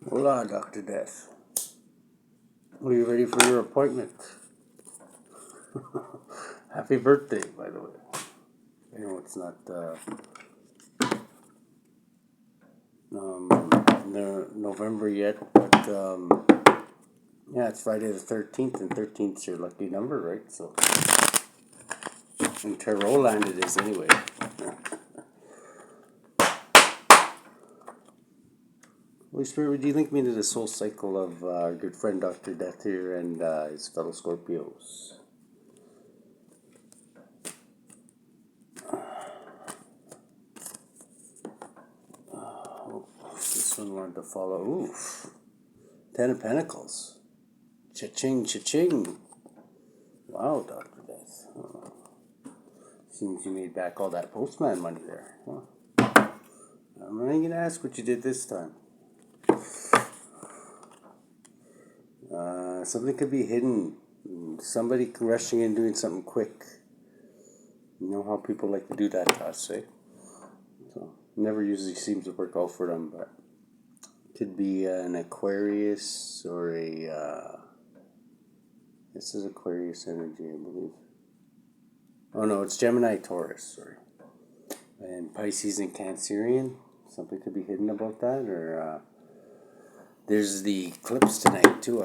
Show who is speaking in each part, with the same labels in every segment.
Speaker 1: Hola, Dr. Death. Are you ready for your appointment? Happy birthday, by the way. I know it's not November yet, but yeah, it's Friday the 13th, and 13th's your lucky number, right? So, in Tarot land it is anyway. Holy Spirit, would you link me to the soul cycle of our good friend Dr. Death here and his fellow Scorpios? This one wanted to follow. Oof. Ten of Pentacles. Cha-ching, cha-ching. Wow, Dr. Death. Seems you made back all that postman money there. Huh? I'm not even going to ask what you did this time. Something could be hidden. Somebody rushing in doing something quick. You know how people like to do that to us, eh? So, never usually seems to work out for them, but could be an Aquarius or a... this is Aquarius energy, I believe. Oh no, it's Gemini, Taurus, sorry. And Pisces and Cancerian. Something could be hidden about that, or there's the eclipse tonight too.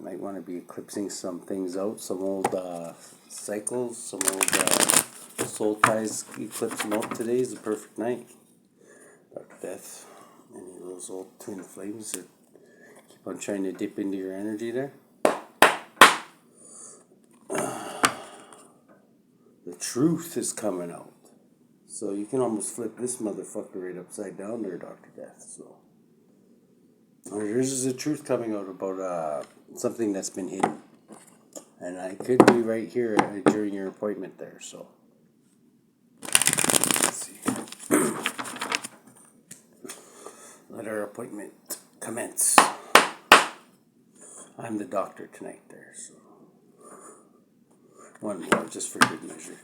Speaker 1: Might want to be eclipsing some things out, some old cycles, some old soul ties. Eclipse them out. Today is the perfect night. Dr. Death, any of those old twin flames that keep on trying to dip into your energy there. The truth is coming out. So you can almost flip this motherfucker right upside down there, Dr. Death. So here's the truth coming out about something that's been hidden. And I could be right here during your appointment there, so. Let's see. Let our appointment commence. I'm the doctor tonight there, so. One more, just for good measure.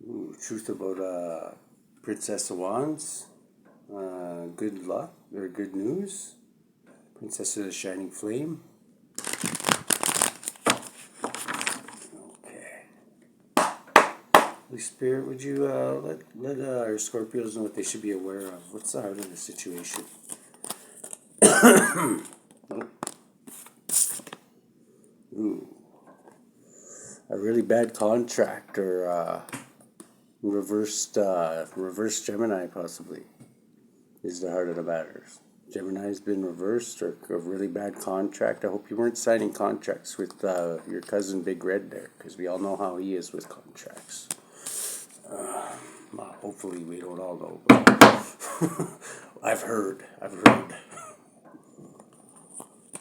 Speaker 1: Ooh, truth about Princess of Wands. Good luck, or good news. Princess of the Shining Flame. Okay. Holy Spirit, would you let our Scorpios know what they should be aware of? What's the heart of the situation? Ooh. A really bad contract, or reversed Gemini possibly is the heart of the matters. Gemini's been reversed, or a really bad contract. I hope you weren't signing contracts with your cousin Big Red there, because we all know how he is with contracts. Well, hopefully we don't all know, but I've heard.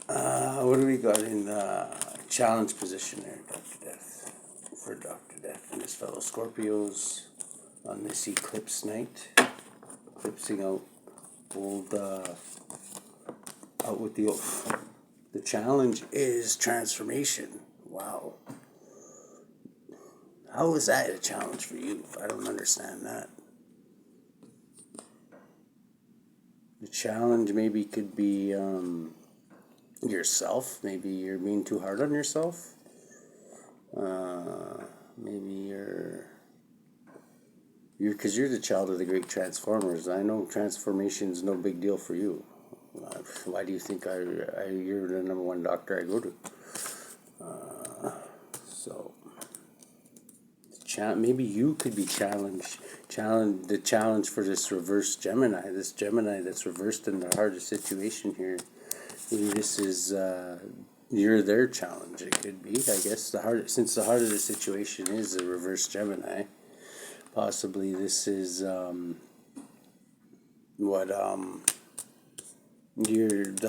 Speaker 1: What do we got in the challenge position there, Dr. Death? For Dr. Death and his fellow Scorpios on this eclipse night. Eclipsing out old, out with the old. The challenge is transformation. Wow. How is that a challenge for you? I don't understand that. The challenge maybe could be yourself. Maybe you're being too hard on yourself. Maybe because you're the child of the great transformers. I know transformation's no big deal for you. Why do you think you're the number one doctor I go to? So maybe you could be the challenge for this reverse Gemini. This Gemini that's reversed in the hardest situation here. Maybe this is you're their challenge. It could be, I guess, since the heart of the situation is a reverse Gemini. Possibly this is what the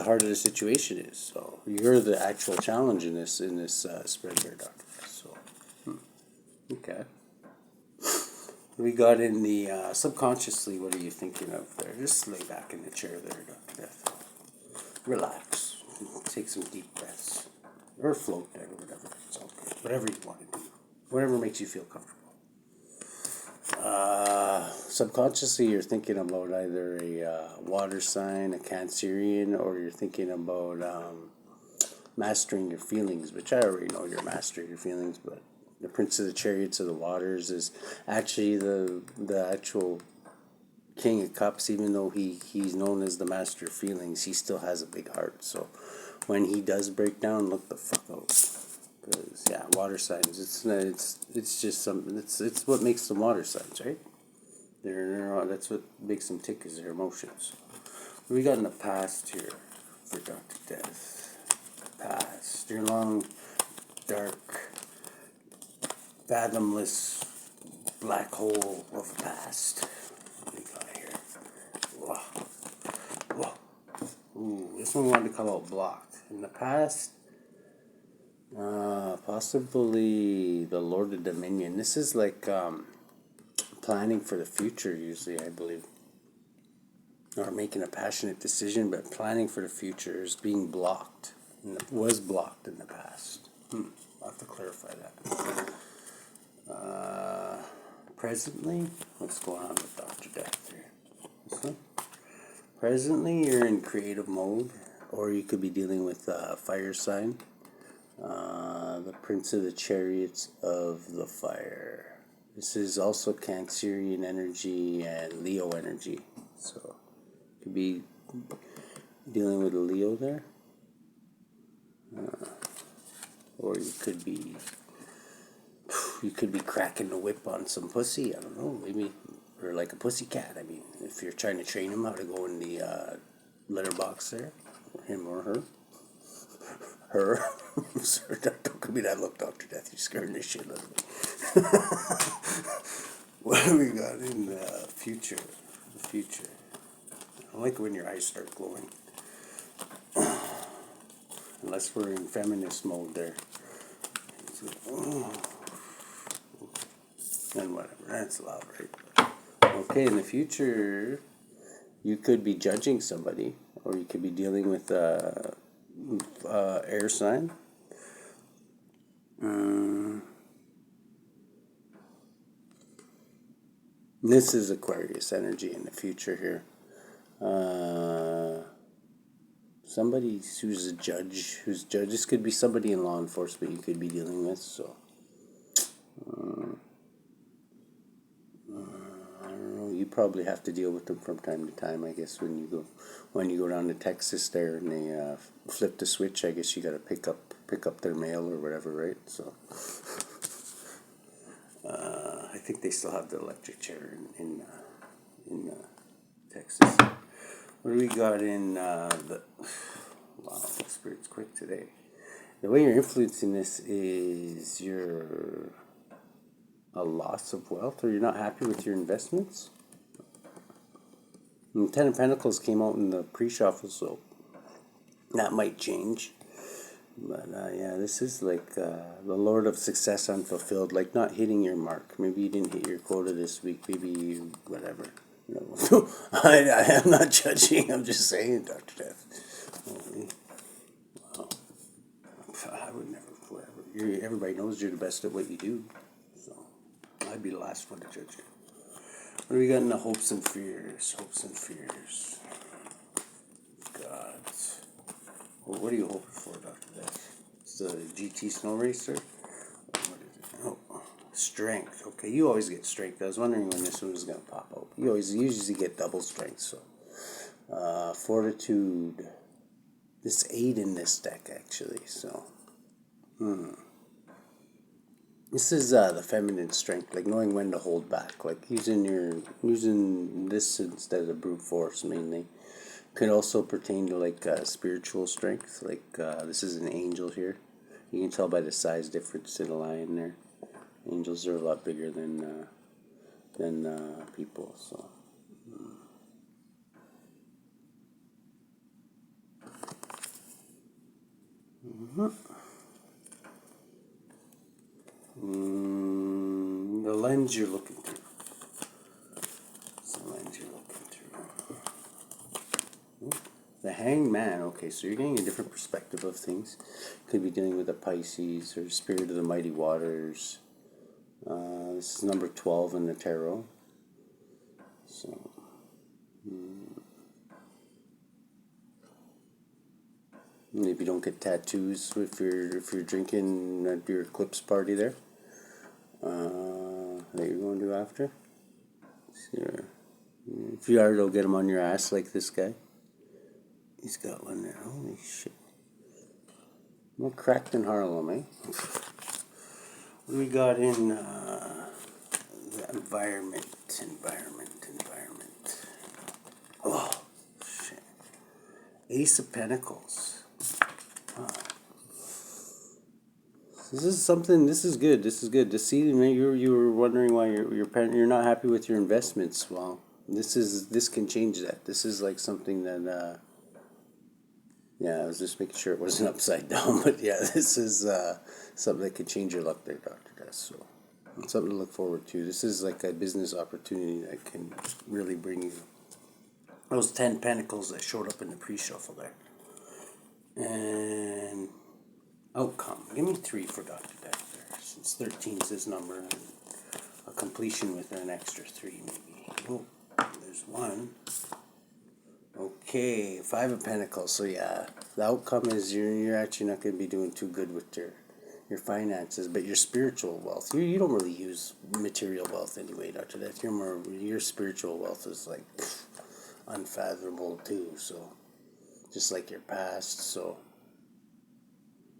Speaker 1: heart of the situation is. So you're the actual challenge in this spread here, Doctor. So okay. We got in the subconsciously. What are you thinking of there? Just lay back in the chair there, Dr. Death. Relax. Take some deep breaths. Or float there, or whatever. It's okay. Whatever you want to do. Whatever makes you feel comfortable. Subconsciously, you're thinking about either a water sign, a Cancerian, or you're thinking about mastering your feelings, which I already know you're mastering your feelings, but the Prince of the Chariots of the Waters is actually the actual King of Cups. Even though he's known as the Master of Feelings, he still has a big heart. So when he does break down, look the fuck out. Because yeah, water signs. It's just something. It's what makes them water signs, right? That's what makes them tick is their emotions. What we got in the past here for Dr. Death? Past. Your long, dark, fathomless black hole of the past. What do we got here? Whoa. Whoa. Ooh, this one we wanted to call out blocked. In the past, possibly the Lord of Dominion. This is like planning for the future, usually, I believe. Or making a passionate decision, but planning for the future is being blocked. Was blocked in the past. I'll have to clarify that. Presently, what's going on with Dr. Death here? This one? Presently, you're in creative mode, or you could be dealing with a fire sign. The Prince of the Chariots of the Fire. This is also Cancerian energy and Leo energy. So, you could be dealing with a Leo there. Or you could be cracking the whip on some pussy. I don't know, maybe, or like a pussy cat. I mean, if you're trying to train him how to go in the letterbox there, or him or her. Her. Sir, don't give me that look, Dr. Death. You're scaring the shit out of me. What do we got in the future? The future. I like when your eyes start glowing. Unless we're in feminist mode there. And whatever. That's loud, right? Okay, in the future, you could be judging somebody, or you could be dealing with air sign. This is Aquarius energy in the future here. Somebody who's a judge, this could be somebody in law enforcement you could be dealing with. So, I don't know. You probably have to deal with them from time to time. I guess when you go down to Texas there and they flip the switch, I guess you got to pick up their mail or whatever, right? So, I think they still have the electric chair in Texas. What do we got in the... Wow, the spirit's quick today. The way you're influencing this is you're a loss of wealth, or you're not happy with your investments. And the Ten of Pentacles came out in the pre-shuffle, so that might change. But yeah, this is like the Lord of Success Unfulfilled, like not hitting your mark. Maybe you didn't hit your quota this week. Maybe you, whatever. No, I am not judging. I'm just saying, Dr. Death. Wow. I would never, whatever. Everybody knows you're the best at what you do. So, I'd be the last one to judge you. What do we got in the hopes and fears? Hopes and fears. God. Well, what are you hoping for, Dr. Death? It's the GT Snow Racer? What is it? Oh. Strength. Okay, you always get strength. I was wondering when this one was going to pop out. You usually get double strength. So, fortitude. This 8 in this deck, actually. So, this is the feminine strength, like knowing when to hold back, like using this instead of brute force mainly. Could also pertain to like spiritual strength. Like this is an angel here. You can tell by the size difference in the lion there. Angels are a lot bigger than people. So. The lens you're looking through. It's the lens you're looking through. The Hanged Man. Okay, so you're getting a different perspective of things. Could be dealing with a Pisces or Spirit of the Mighty Waters. This is number 12 in the tarot. So, if you don't get tattoos if you're drinking at your eclipse party there, that you're going to do after. Sure. If you are, they'll get them on your ass like this guy. He's got one there. Holy shit. More cracked in Harlem, eh? What do we got in the environment? Oh, shit. Ace of Pentacles. Wow. This is good. To see, you were wondering why you're not happy with your investments. Well, this can change that. This is like something that, yeah, I was just making sure it wasn't upside down, but yeah, this is something that could change your luck there, Dr. Death. So, it's something to look forward to. This is like a business opportunity that can really bring you those 10 pentacles that showed up in the pre-shuffle there. And outcome. Give me 3 for Dr. Death there, since 13 is his number, and a completion with an extra 3 maybe. Oh, there's 1. Okay, 5 of Pentacles. So yeah, the outcome is you're actually not going to be doing too good with your finances, but your spiritual wealth. You don't really use material wealth anyway, Dr. Death. Your spiritual wealth is like unfathomable too. So just like your past. So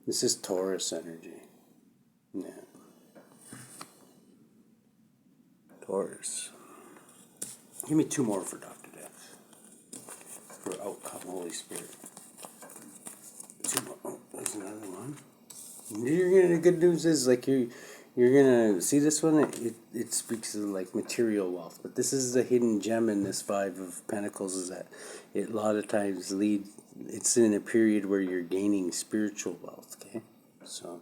Speaker 1: this is Taurus energy. Yeah. Taurus. Give me 2 more for Dr. Death. For outcome, Holy Spirit. 2 more. Oh, there's another one. The good news is like you're gonna see this one. It speaks of like material wealth, but this is the hidden gem in this 5 of Pentacles. Is that it? A lot of times it's in a period where you're gaining spiritual wealth. Okay, so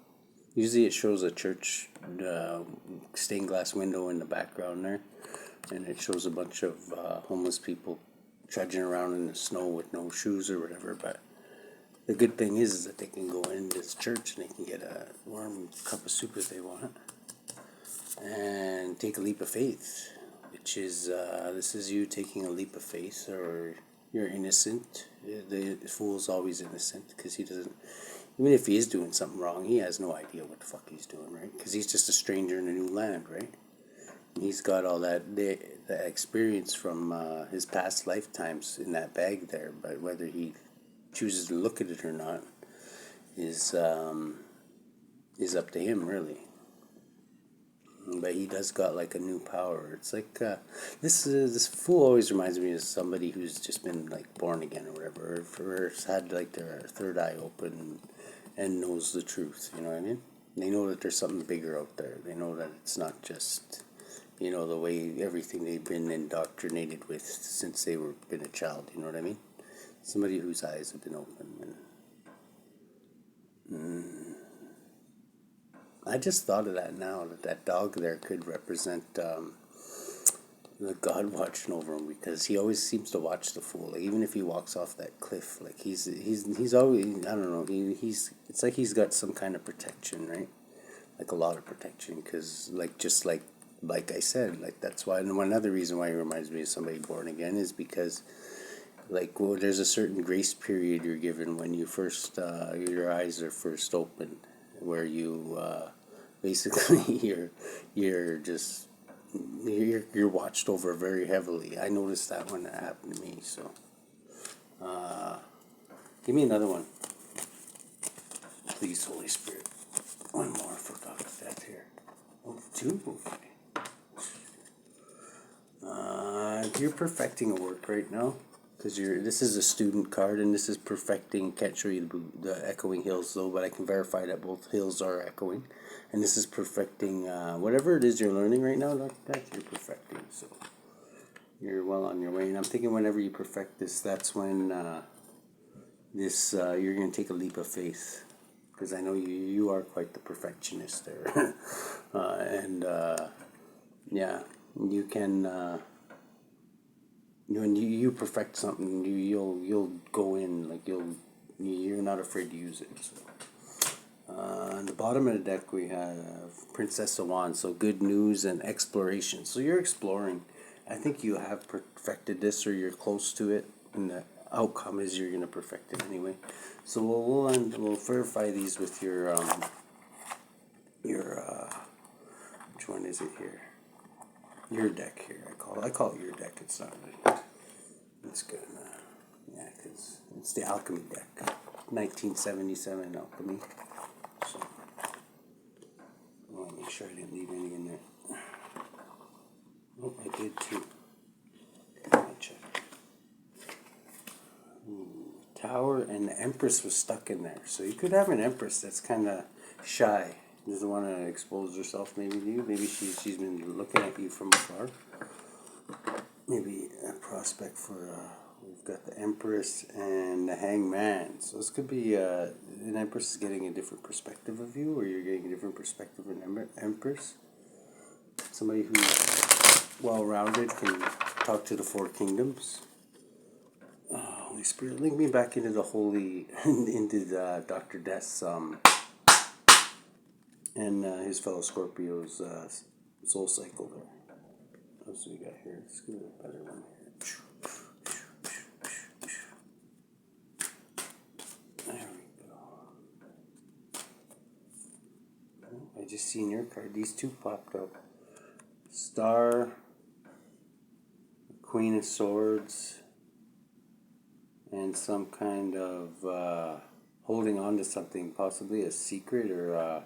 Speaker 1: usually it shows a church stained glass window in the background there, and it shows a bunch of homeless people trudging around in the snow with no shoes or whatever, but. The good thing is that they can go in this church and they can get a warm cup of soup if they want, and take a leap of faith, which is this is you taking a leap of faith, or you're innocent. The fool's always innocent because he doesn't. Even if he is doing something wrong, he has no idea what the fuck he's doing, right? Because he's just a stranger in a new land, right? And he's got all the experience from his past lifetimes in that bag there, but whether he chooses to look at it or not is up to him, really. But he does got like a new power. It's like this fool always reminds me of somebody who's just been like born again or whatever, or had like their third eye open and knows the truth. You know what I mean? They know that there's something bigger out there. They know that it's not just the way everything they've been indoctrinated with since they were been a child. You know what I mean? Somebody whose eyes have been open. And, I just thought of that now, that dog there could represent the God watching over him, because he always seems to watch the fool. Like, even if he walks off that cliff, like he's always, I don't know, it's like he's got some kind of protection, right? Like a lot of protection, because like I said, like that's why, and one other reason why he reminds me of somebody born again is because there's a certain grace period you're given when you first your eyes are first opened, where you basically you're watched over very heavily. I noticed that when that happened to me. So give me another one, please, Holy Spirit. 1 more for Dr. Death here. 2. Okay. You're perfecting a work right now. Because this is a student card, and this is perfecting. Can't show you the echoing hills though, but I can verify that both hills are echoing. And this is perfecting whatever it is you're learning right now. That you're perfecting, so you're well on your way. And I'm thinking whenever you perfect this, that's when you're going to take a leap of faith, because I know you are quite the perfectionist there, yeah, you can. When you perfect something, you'll go in, like you're not afraid to use it. So On the bottom of the deck, we have Princess of Wands, so good news and exploration. So you're exploring. I think you have perfected this, or you're close to it, and the outcome is you're going to perfect it anyway. So we'll verify these with your which one is it here? Your deck here. I call it your deck. It's not really. It's good. Yeah, because it's the alchemy deck, 1977 alchemy. So I want to make sure I didn't leave any in there. Oh, I did too. Let me check. Tower and the Empress was stuck in there. So you could have an Empress that's kind of shy. Doesn't want to expose herself maybe to you. Maybe she's been looking at you from afar. Maybe a prospect for, we've got the Empress and the Hangman. So this could be, an Empress is getting a different perspective of you, or you're getting a different perspective of an Empress. Somebody who's well-rounded can talk to the four kingdoms. Holy Spirit, link me back into the into the Dr. Death's, and his fellow Scorpio's soul cycle there. What else we got here? Let's get a better one here. There we go. Oh, I just seen your card. These two popped up. Star, Queen of Swords, and some kind of holding on to something, possibly a secret, or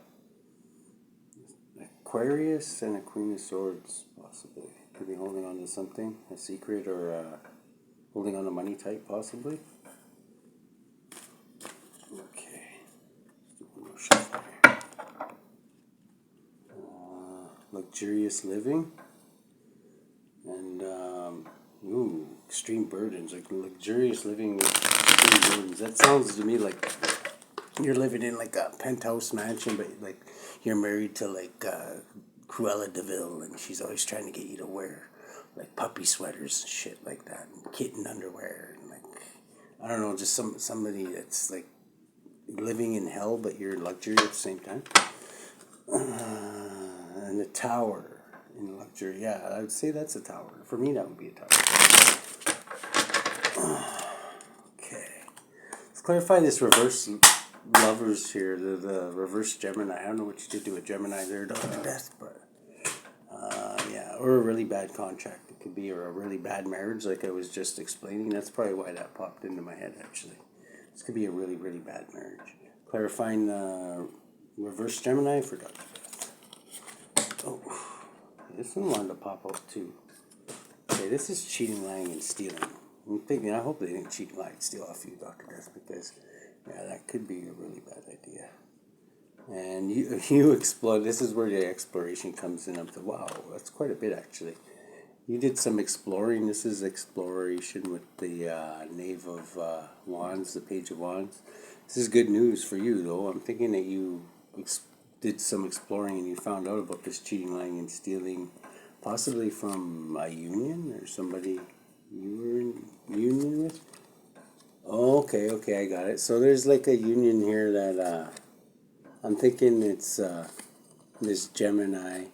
Speaker 1: Aquarius and a Queen of Swords, possibly. Could be holding on to something, a secret, or holding on to money type, possibly. Okay. Let's do one more shuffle here. Luxurious living. And, extreme burdens. Like luxurious living with extreme burdens. That sounds to me like you're living in like a penthouse mansion, but like you're married to like Cruella DeVille, and she's always trying to get you to wear like puppy sweaters and shit like that, and kitten underwear, and like I don't know, just somebody that's like living in hell, but you're luxury at the same time. And the tower in luxury, yeah, I would say that's a tower. For me, that would be a tower. Okay, let's clarify this reverse lovers here, the reverse Gemini. I don't know what you did to a Gemini there, Dr. Death, but yeah, or a really bad contract. It could be, or a really bad marriage, like I was just explaining. That's probably why that popped into my head, actually. This could be a really, really bad marriage. Clarifying reverse Gemini for Dr. Death. Oh, this one wanted to pop up too. Okay, this is cheating, lying, and stealing. I'm thinking, I hope they didn't cheat, lie, and steal off you, Dr. Death, because yeah, that could be a really bad idea. And you explore. This is where the exploration comes in. Up to wow, that's quite a bit actually. You did some exploring. This is exploration with the Knave of Wands, the Page of Wands. This is good news for you, though. I'm thinking that you did some exploring and you found out about this cheating, lying, and stealing, possibly from a union or somebody you were in union with. Okay, I got it. So there's like a union here that I'm thinking it's this Gemini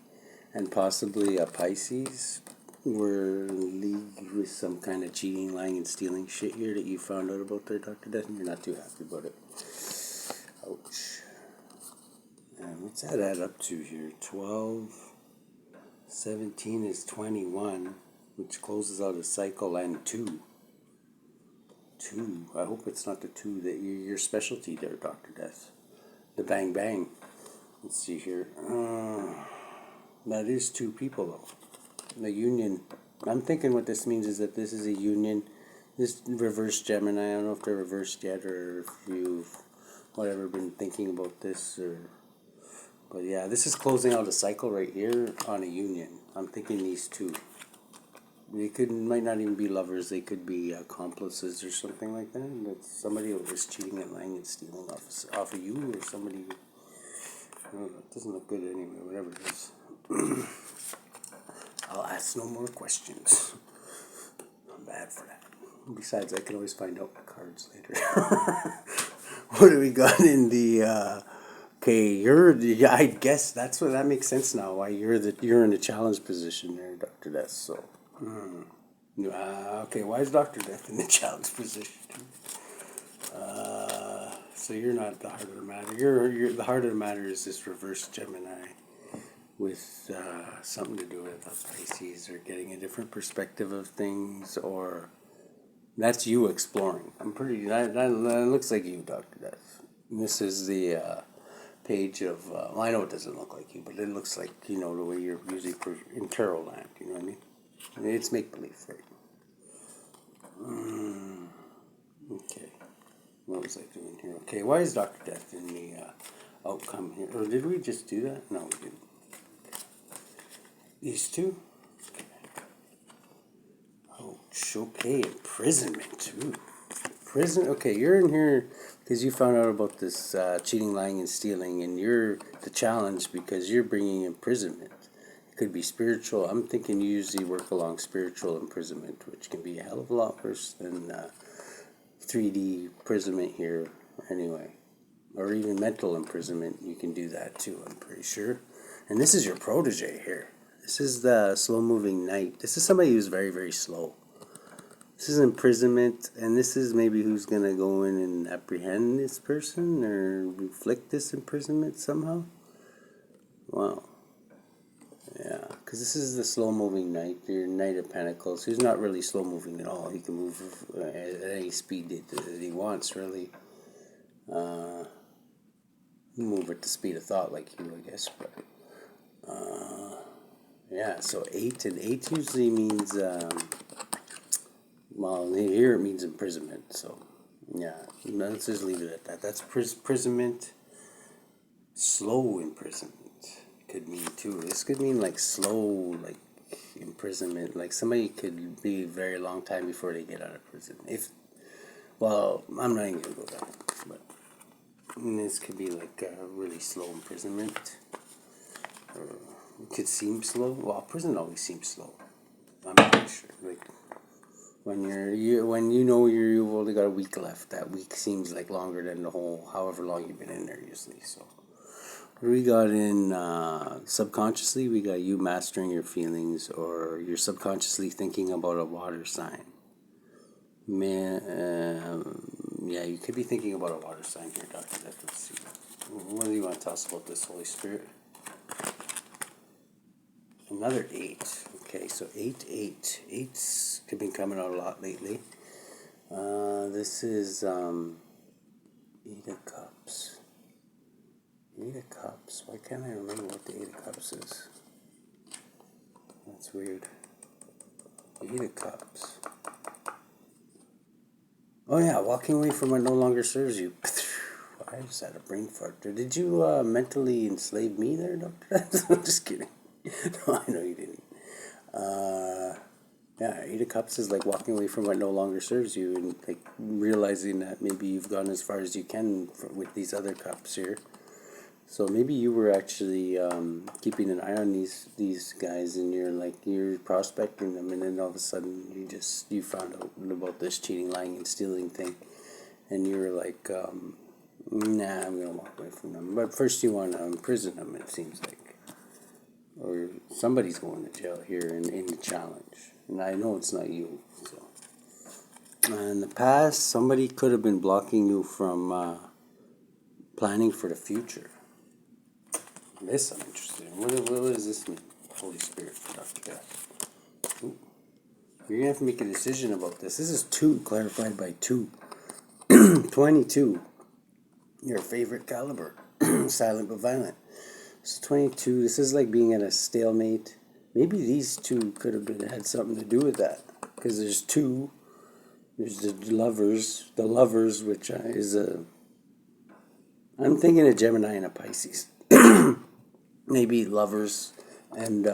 Speaker 1: and possibly a Pisces were leagued with some kind of cheating, lying, and stealing shit here that you found out about there, Dr. Death, and you're not too happy about it. Ouch. And what's that add up to here? 12, 17 is 21, which closes out a cycle, and 2. 2. I hope it's not the 2 that your specialty there, Dr. Death. The bang bang. Let's see here. That is 2 people though. The union. I'm thinking what this means is that this is a union. This reverse Gemini. I don't know if they're reversed yet, or if you've whatever been thinking about this, or. But yeah, this is closing out a cycle right here on a union. I'm thinking these 2. They might not even be lovers. They could be accomplices or something like that. And it's somebody who is cheating and lying and stealing off of you, or somebody. I don't know, it doesn't look good anyway. Whatever it is. I'll ask no more questions. I'm bad for that. Besides, I can always find out my cards later. What do we got in the Okay, yeah, I guess that makes sense now. Why you're in the challenge position there, Doctor Death. So, okay, why is Doctor Death in the challenge position? So you're not the heart of the matter. You're the heart of the matter is this reverse Gemini with something to do with Pisces or getting a different perspective of things, or that's you exploring. That looks like you, Doctor Death. And this is the page of. Well, I know it doesn't look like you, but it looks like the way you're usually in tarot land. You know what I mean? It's make believe, right? Okay. What was I doing here? Okay, why is Doctor Death in the outcome here? Or did we just do that? No, we didn't. These two? Okay. Oh, okay, imprisonment too. Prison? Okay, you're in here because you found out about this cheating, lying, and stealing, and you're the challenge because you're bringing imprisonment. It could be spiritual. I'm thinking you usually work along spiritual imprisonment, which can be a hell of a lot worse than 3D imprisonment here, anyway. Or even mental imprisonment, you can do that too, I'm pretty sure. And this is your protege here. This is the slow-moving knight. This is somebody who's very, very slow. This is imprisonment, and this is maybe who's going to go in and apprehend this person or inflict this imprisonment somehow. Wow. Yeah, because this is the slow-moving knight, your Knight of Pentacles, who's not really slow-moving at all. He can move at any speed that he wants, really. Move at the speed of thought like you, I guess. But yeah, so 8 and 8 usually means, well, here it means imprisonment. So, yeah, let's just leave it at that. That's imprisonment, slow imprisonment. Could mean too. This could mean like slow, like imprisonment. Like somebody could be a very long time before they get out of prison. Well, I'm not even gonna go there. But this could be like a really slow imprisonment, or it could seem slow. Well, prison always seems slow. I'm pretty sure. Like when you've only got a week left. That week seems like longer than the whole however long you've been in there usually. So. We got in subconsciously, we got you mastering your feelings, or you're subconsciously thinking about a water sign. Yeah, you could be thinking about a water sign here, Doctor. Let's see. What do you want to tell us about this, Holy Spirit? Another 8. Okay, so 8, 8. 8's could be coming out a lot lately. This is 8 of Cups. 8 of Cups. Why can't I remember what the 8 of Cups is? That's weird. 8 of Cups. Oh yeah, walking away from what no longer serves you. I just had a brain fart there. Did you mentally enslave me there, Doctor? I'm just kidding. No, I know you didn't. Yeah, 8 of Cups is like walking away from what no longer serves you, and like realizing that maybe you've gone as far as you can with these other cups here. So maybe you were actually keeping an eye on these guys, and you're prospecting them, and then all of a sudden you found out about this cheating, lying, and stealing thing, and you were like, nah, I'm gonna walk away from them. But first you want to imprison them, it seems like, or somebody's going to jail here in the challenge, and I know it's not you. So in the past, somebody could have been blocking you from planning for the future. This I'm interested in. What does this mean? Holy Spirit for Dr. Death. Ooh. You're going to have to make a decision about this. This is 2, clarified by 2. 22. Your favorite caliber. Silent but violent. So 22, this is like being at a stalemate. Maybe these 2 could have had something to do with that. Because there's 2. There's the lovers, which is a... I'm thinking a Gemini and a Pisces. Maybe lovers, and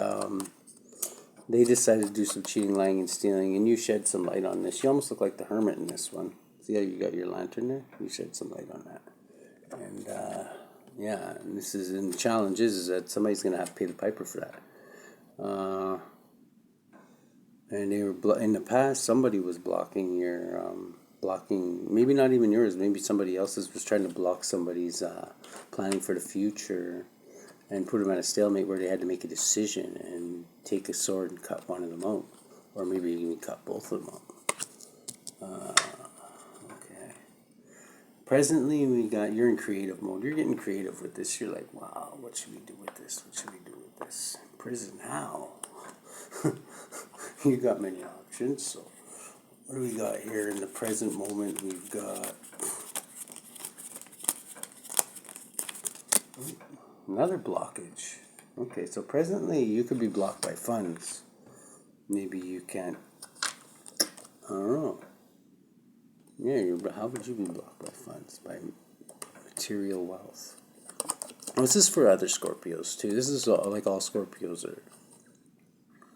Speaker 1: they decided to do some cheating, lying, and stealing, and you shed some light on this. You almost look like the hermit in this one. See how you got your lantern there? You shed some light on that. And, yeah, and the challenge is that somebody's going to have to pay the piper for that. And they were in the past, somebody was blocking your blocking, maybe not even yours, maybe somebody else's was trying to block somebody's planning for the future and put them at a stalemate where they had to make a decision and take a sword and cut one of them out. Or maybe even cut both of them out. Okay. Presently, you're in creative mode. You're getting creative with this. You're like, wow, what should we do with this? What should we do with this? Prison, how? You got many options. So, what do we got here in the present moment? We've got another blockage. Okay, so presently you could be blocked by funds. Maybe you can't. I don't know. Yeah, how would you be blocked by funds? By material wealth. This is for other Scorpios too. This is like all Scorpios are.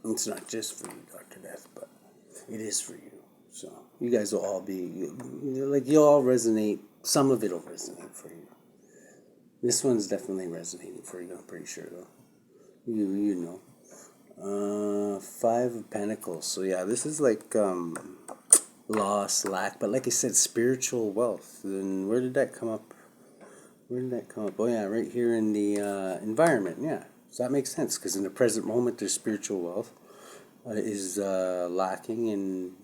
Speaker 1: It's not just for you, Dr. Death, but it is for you. So you guys will all be like, you'll all resonate. Some of it will resonate for you. This one's definitely resonating for you. I'm pretty sure though. You know. 5 of Pentacles. So yeah, this is like loss, lack, but like I said, spiritual wealth. And where did that come up? Oh yeah, right here in the environment. Yeah, so that makes sense because in the present moment, there's spiritual wealth is lacking, and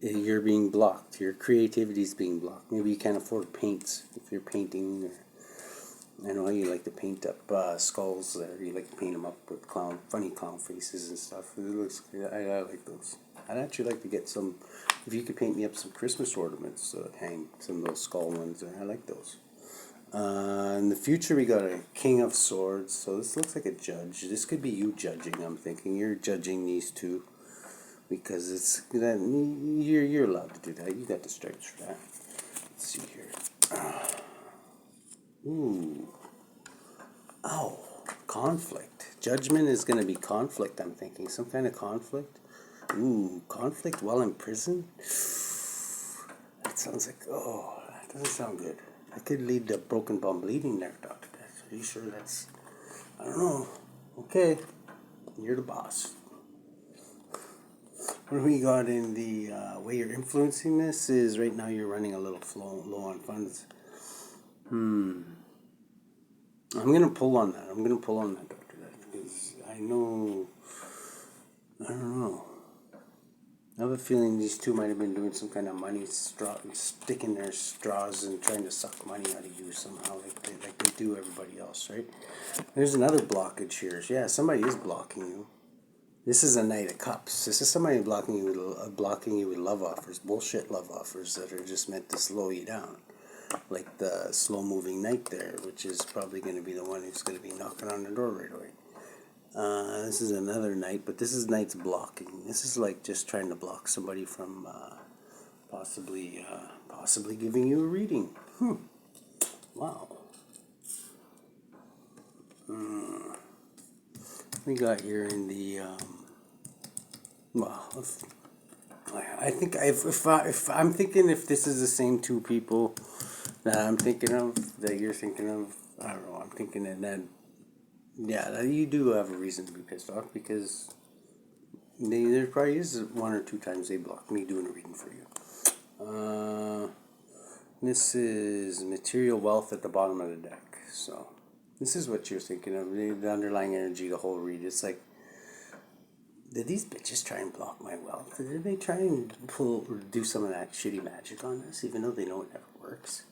Speaker 1: you're being blocked. Your creativity is being blocked. Maybe you can't afford paints if you're painting. I know how you like to paint up skulls there. You like to paint them up with funny clown faces and stuff. It looks good. I like those. I'd actually like to get some. If you could paint me up some Christmas ornaments, hang some of those skull ones there. I like those. In the future, we got a King of Swords. So this looks like a judge. This could be you judging. I'm thinking you're judging these two because it's that you're allowed to do that. You got the stripes for that. Let's see here. Ooh. Oh, conflict. Judgment is going to be conflict, I'm thinking. Some kind of conflict. Ooh, conflict while in prison? That sounds like, that doesn't sound good. That could lead to broken bone bleeding there, Dr. Death. Are you sure that's... I don't know. Okay. You're the boss. What do we got in the way you're influencing this is right now you're running a little low on funds. I'm going to pull on that. Dr. Death, because I don't know. I have a feeling these two might have been doing some kind of money sticking their straws and trying to suck money out of you somehow, like they do everybody else, right? There's another blockage here. Yeah, somebody is blocking you. This is a Knight of Cups. This is somebody blocking you with love offers, bullshit love offers that are just meant to slow you down. Like the slow-moving knight there, which is probably going to be the one who's going to be knocking on the door right away. This is another knight, but this is knight's blocking. This is like just trying to block somebody from possibly giving you a reading. Wow. We got here in the I think if I'm thinking if this is the same two people that I'm thinking of, that you're thinking of, I don't know. I'm thinking that you do have a reason to be pissed off because there probably is 1 or 2 times they blocked me doing a reading for you. This is material wealth at the bottom of the deck. So this is what you're thinking of. The underlying energy, the whole read. It's like, did these bitches try and block my wealth? Did they try and do some of that shitty magic on us, even though they know it never works?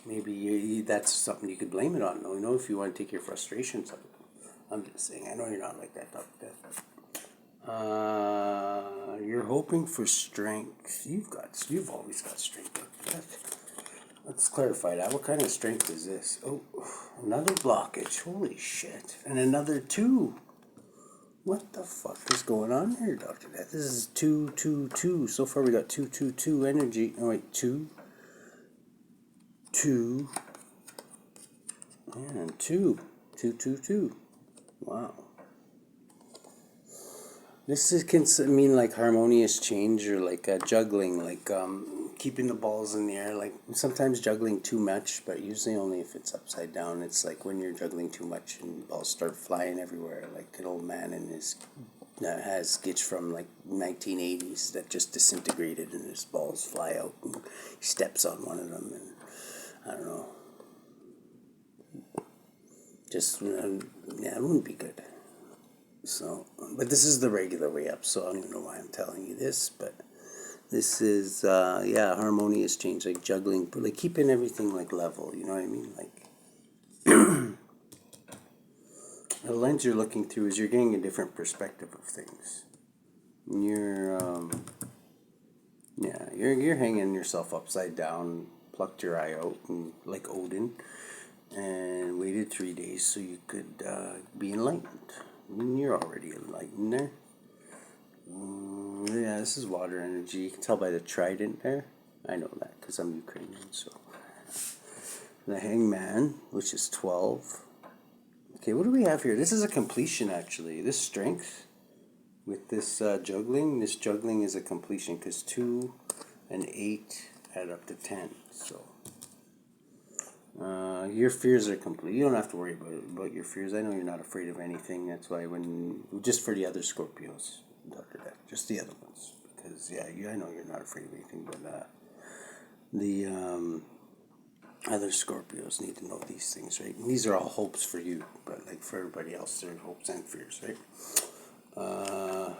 Speaker 1: Maybe that's something you could blame it on, though. You know, if you want to take your frustrations out of it. I'm just saying. I know you're not like that, Dr. Death. You're hoping for strength. You've always got strength, Dr. Death. Let's clarify that. What kind of strength is this? Oh, another blockage. Holy shit! And another 2. What the fuck is going on here, Dr. Death? This is 2, 2, 2. So far we got 2, 2, 2 energy. Oh wait, 2. 2 and 2. 2, 2, 2. Wow. This can mean like harmonious change or like juggling, like keeping the balls in the air. Like sometimes juggling too much, but usually only if it's upside down. It's like when you're juggling too much and balls start flying everywhere, like an old man and his that has Skitch from like 1980s that just disintegrated and his balls fly out and he steps on one of them and I don't know. Just yeah, it wouldn't be good. So, but this is the regular way up, so I don't even know why I'm telling you this, but this is yeah, harmonious change, like juggling, but like keeping everything like level. You know what I mean? Like the lens you're looking through is you're getting a different perspective of things. You're yeah, you're hanging yourself upside down, plucked your eye out, and like Odin, and waited 3 days so you could be enlightened. I mean, you're already enlightened there. Yeah, this is water energy. You can tell by the trident there. I know that because I'm Ukrainian. So the hangman, which is 12. Okay, what do we have here? This is a completion, actually. This strength with this juggling. This juggling is a completion because 2 and 8 add up to 10. So your fears are complete. You don't have to worry about your fears. I know you're not afraid of anything. That's why just for the other Scorpios, Dr. Death, just the other ones. Because, yeah, I know you're not afraid of anything, but the other Scorpios need to know these things, right? And these are all hopes for you, but like for everybody else, they're hopes and fears, right?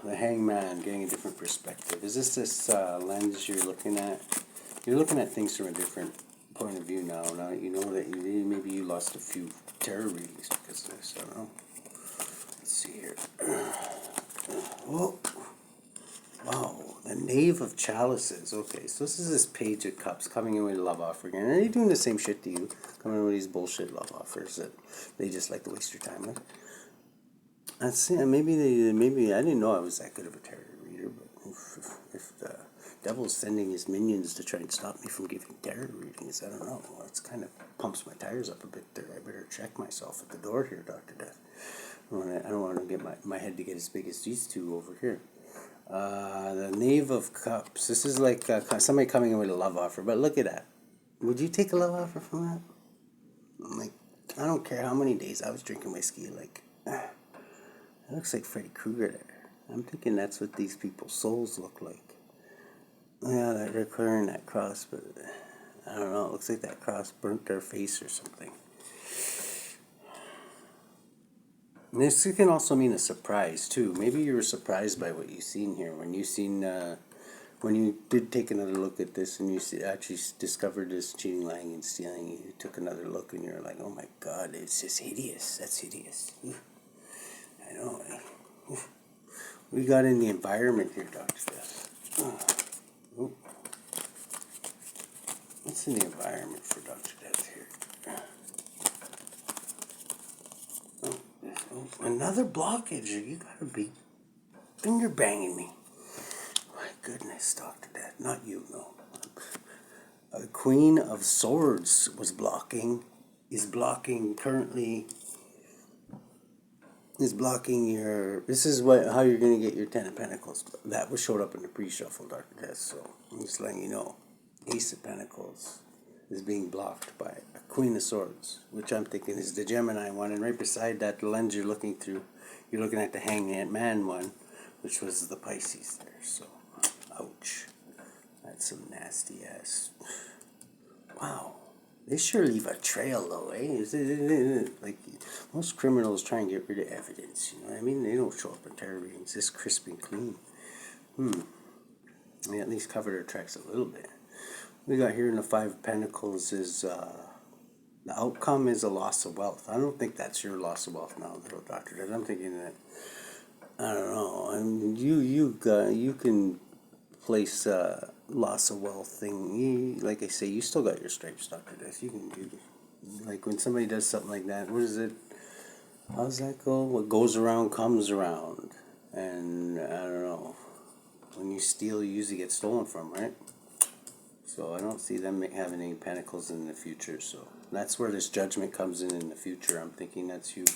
Speaker 1: The hangman, getting a different perspective. Is this lens you're looking at? You're looking at things from a different point of view now. Now you know that maybe you lost a few tarot readings because of this. I don't know. Let's see here. Whoa. Wow, the Knave of Chalices. Okay, so this is this Page of Cups coming in with a love offer again. Are they doing the same shit to you? Coming in with these bullshit love offers that they just like to waste your time with? Let's see, maybe I didn't know I was that good of a tarot reader, but if the devil's sending his minions to try and stop me from giving tarot readings, I don't know. It's kind of pumps my tires up a bit there. I better check myself at the door here, Dr. Death. I don't want to get my head to get as big as these two over here. The Knave of Cups. This is like somebody coming in with a love offer. But look at that. Would you take a love offer from that? Like, I don't care how many days I was drinking whiskey. Like, it looks like Freddy Krueger there. I'm thinking that's what these people's souls look like. Yeah, they're clearing that cross, but I don't know. It looks like that cross burnt their face or something. This can also mean a surprise too. Maybe you were surprised by what you seen here when you did take another look at this and you actually discovered this cheating, lying, and stealing. You took another look and you're like, oh my God, it's just hideous. That's hideous. I know. We got in the environment here, Dr. Death. What's in the environment for Dr. Death here? Another blockage. You gotta be finger banging me. My goodness, Dr. Death. Not you, no. A Queen of Swords is blocking currently. Is blocking your. This is how you're gonna get your 10 of Pentacles. That was showed up in the pre-shuffle, Dr. Death. So I'm just letting you know. Ace of Pentacles is being blocked by a Queen of Swords, which I'm thinking is the Gemini one, and right beside that, the lens you're looking through, you're looking at the Hangman Man one, which was the Pisces there. So, ouch, that's some nasty ass. Wow, they sure leave a trail though, eh? Like most criminals try and get rid of evidence. You know what I mean? They don't show up in tarot readings this crisp and clean. They at least cover their tracks a little bit. We got here in the 5 of Pentacles is the outcome is a loss of wealth. I don't think that's your loss of wealth now, though, Dr. Death. I'm thinking that, I don't know. I mean, you can place loss of wealth thing. Like I say, you still got your stripes, Dr. Death. You can do, like when somebody does something like that. What is it? How does that go? What goes around comes around. And I don't know. When you steal, you usually get stolen from, right? So I don't see them having any pentacles in the future. So that's where this judgment comes in the future. I'm thinking that's you.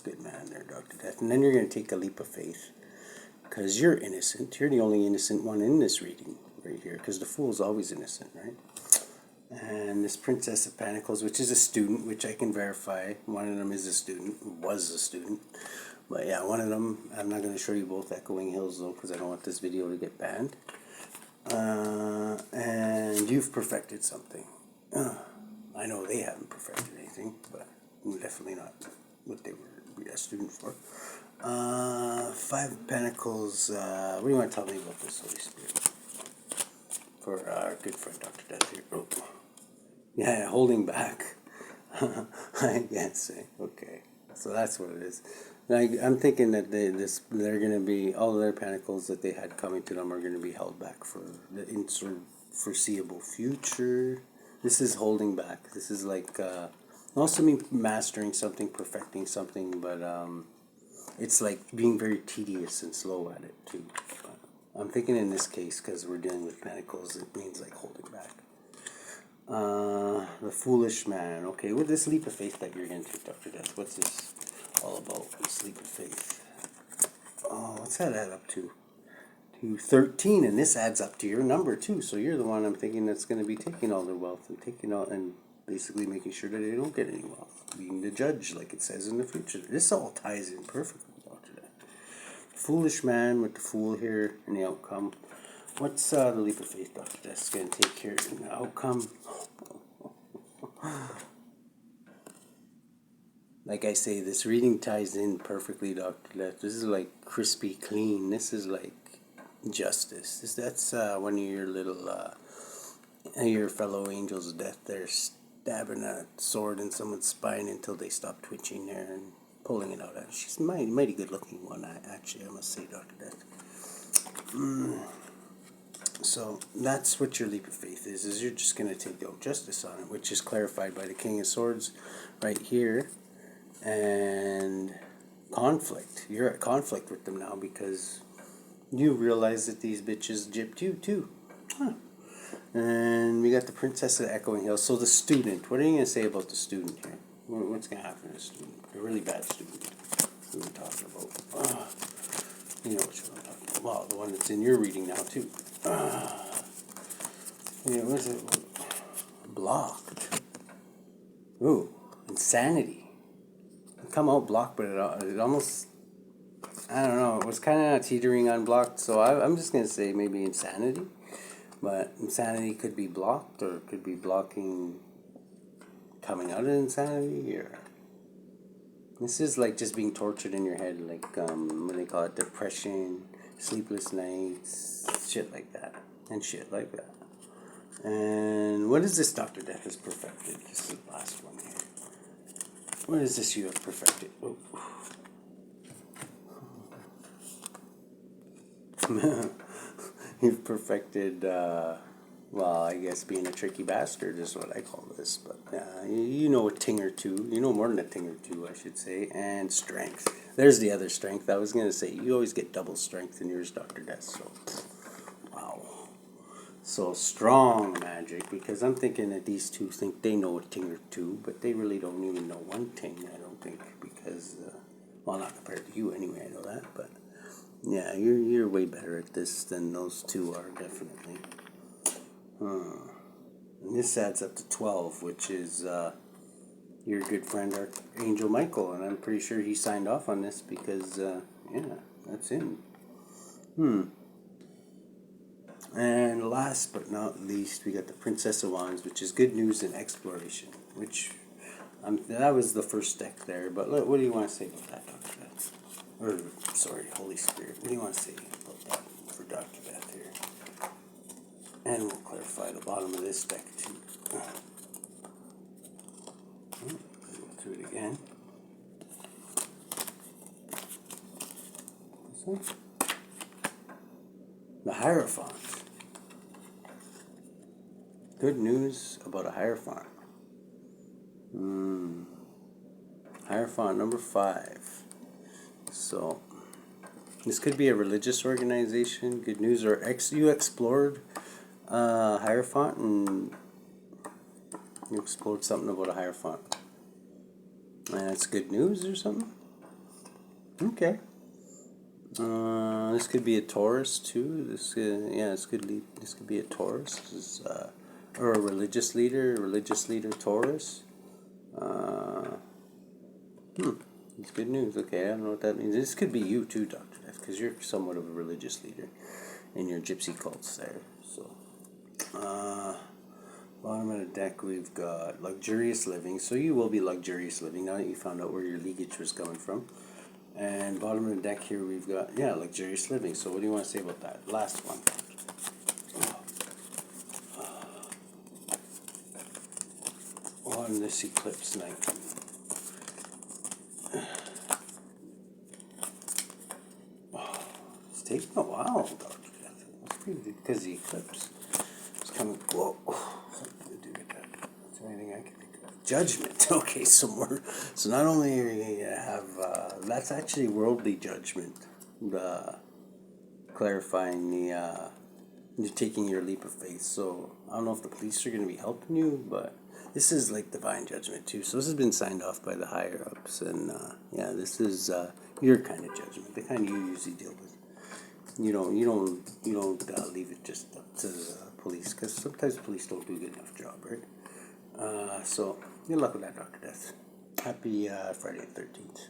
Speaker 1: Good man there, Dr. Death. And then you're going to take a leap of faith. Because you're innocent. You're the only innocent one in this reading right here. Because the fool's always innocent, right? And this Princess of Pentacles, which is a student, which I can verify. One of them is a student, was a student. But yeah, one of them, I'm not going to show you both Echoing Hills though, because I don't want this video to get banned. And you've perfected something. I know they haven't perfected anything, but definitely not what they were a student for. Five of Pentacles. What do you want to tell me about this, Holy Spirit? For our good friend Dr. Death here. Oh. Yeah, holding back. I can't say. Okay, so that's what it is. Like, I'm thinking that they're going to be, all of their pentacles that they had coming to them are going to be held back for the foreseeable future. This is holding back. This is like, also mean mastering something, perfecting something, but it's like being very tedious and slow at it too. But I'm thinking in this case, because we're dealing with pentacles, it means like holding back. The foolish man. Okay, with this leap of faith that you're going to take, Dr. Death, what's this all about? This leap of faith. Oh, what's that add up to? To 13, and this adds up to your number too. So you're the one I'm thinking that's going to be taking all their wealth and taking all and basically making sure that they don't get any wealth, being the judge, like it says in the future. This all ties in perfectly, Dr. Death. Foolish man with the fool here and the outcome. What's the leap of faith, Dr. Death, going to take here in the outcome? Like I say, this reading ties in perfectly, Dr. Death. This is like crispy clean. This is like justice. That's one of your little, your fellow angels of death. They're stabbing a sword in someone's spine until they stop twitching there and pulling it out. She's a mighty good looking one, I must say, Dr. Death. So that's what your leap of faith is you're just going to take out justice on it, which is clarified by the King of Swords right here. And conflict. You're at conflict with them now because you realize that these bitches gypped you too. Huh. And we got the Princess of the Echoing Hills. So the student. What are you going to say about the student here? What's going to happen to the student? A really bad student. Who are we talking about? You know which one I'm talking about. Well, the one that's in your reading now too. Yeah, what is it? Blocked. Ooh, insanity. Come out blocked, but it almost, I don't know, it was kind of teetering on blocked, so I'm just going to say maybe insanity. But insanity could be blocked, or it could be blocking coming out of insanity, or this is like just being tortured in your head, like what they call it, depression, sleepless nights, shit like that, and shit like that. And what is this Dr. Death has perfected? This is the last one here. What is this you have perfected? Oh. You've perfected, well, I guess being a tricky bastard is what I call this. But you know a ting or two. You know more than a ting or two, I should say. And strength. There's the other strength. I was going to say, you always get double strength in yours, Dr. Death. So, wow. So strong magic, because I'm thinking that these two think they know a ting or two, but they really don't even know one ting, I don't think, because, well, not compared to you anyway, I know that, but yeah, you're way better at this than those two are, definitely. And this adds up to 12, which is your good friend Archangel Michael, and I'm pretty sure he signed off on this because, yeah, that's him. And last but not least, we got the Princess of Wands, which is good news and exploration, which that was the first deck there. But what do you want to say about that, Dr. Death? Or, sorry, Holy Spirit. What do you want to say about that for Dr. Death here? And we'll clarify the bottom of this deck, too. Go through it again. This one? The Hierophant. Good news about a Hierophant. Hierophant number 5. So, this could be a religious organization. Good news, or you explored Hierophant and you explored something about a Hierophant. And it's good news or something? Okay. This could be a Taurus too. This could be a Taurus. This is, or a religious leader Taurus. It's good news. Okay, I don't know what that means. This could be you too, Dr. Death, because you're somewhat of a religious leader in your gypsy cults there. So, bottom of the deck, we've got luxurious living. So you will be luxurious living now that you found out where your leakage was coming from. And bottom of the deck here, we've got, luxurious living. So what do you want to say about that? Last one. On this eclipse night. It's taking a while, Dr. Death. That's pretty good because the eclipse is coming. Whoa. Something to do with that. Is there anything I can think of? Judgment. Okay, so not only are you going to have, that's actually worldly judgment. Clarifying you're taking your leap of faith. So I don't know if the police are going to be helping you, but this is like divine judgment too. So this has been signed off by the higher ups, and this is your kind of judgment, the kind you usually deal with. You don't leave it just up to the police, because sometimes police don't do a good enough job, right? So good luck with that, Dr. Death. Happy Friday the 13th.